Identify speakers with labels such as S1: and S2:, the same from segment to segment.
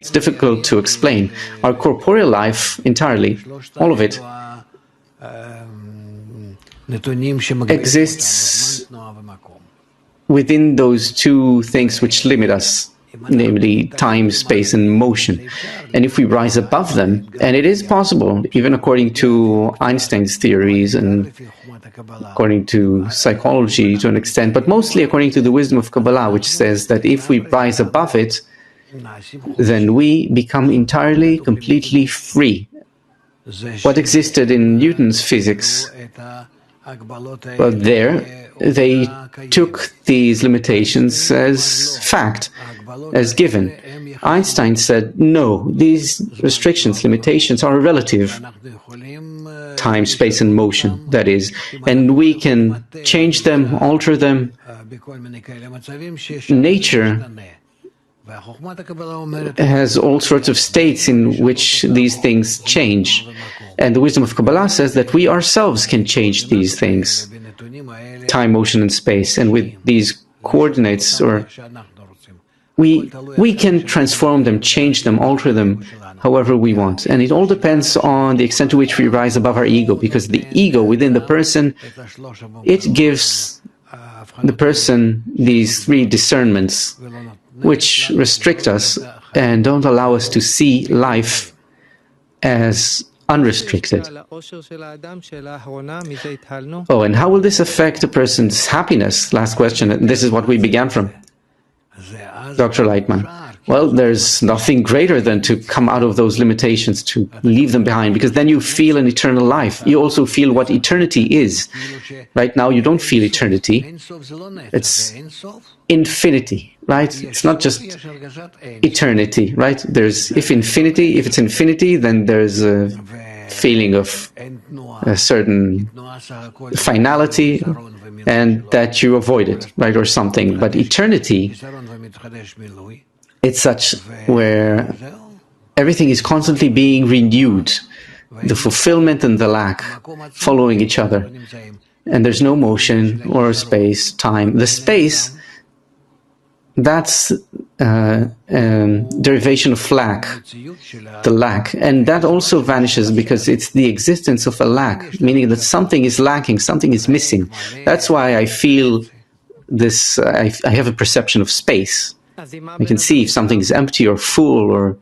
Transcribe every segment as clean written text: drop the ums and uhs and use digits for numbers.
S1: It's difficult to explain. Our corporeal life entirely, all of it, exists within those two things which limit us, namely time, space, and motion. And if we rise above them, and it is possible, even according to Einstein's theories and according to psychology to an extent, but mostly according to the wisdom of Kabbalah, which says that if we rise above it, then we become entirely, completely free. What existed in Newton's physics, well, there they took these limitations as fact, as given. Einstein said, no, these restrictions, limitations are relative. Time, space, and motion, that is. And we can change them, alter them. Nature has all sorts of states in which these things change. And the wisdom of Kabbalah says that we ourselves can change these things, time, motion, and space. And with these coordinates, or we can transform them, change them, alter them however we want. And it all depends on the extent to which we rise above our ego, because the ego within the person, it gives the person these three discernments which restrict us and don't allow us to see life as unrestricted. Oh, and how will this affect a person's happiness? Last question, and this is what we began from. Dr. Lightman. Well, there's nothing greater than to come out of those limitations, to leave them behind, because then you feel an eternal life. You also feel what eternity is. Right now, you don't feel eternity. It's infinity, right? It's not just eternity, right? There's, if it's infinity, then there's a feeling of a certain finality, and that you avoid it, right, or something. But eternity, it's such where everything is constantly being renewed, the fulfillment and the lack following each other. And there's no motion or space, time. The space, that's derivation of lack, the lack. And that also vanishes because it's the existence of a lack, meaning that something is lacking, something is missing. That's why I feel this, I have a perception of space. I can see if something is empty or full or...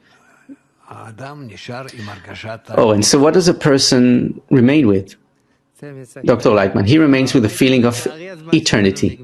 S1: Oh, and so what does a person remain with? Dr. Lightman, he remains with a feeling of eternity.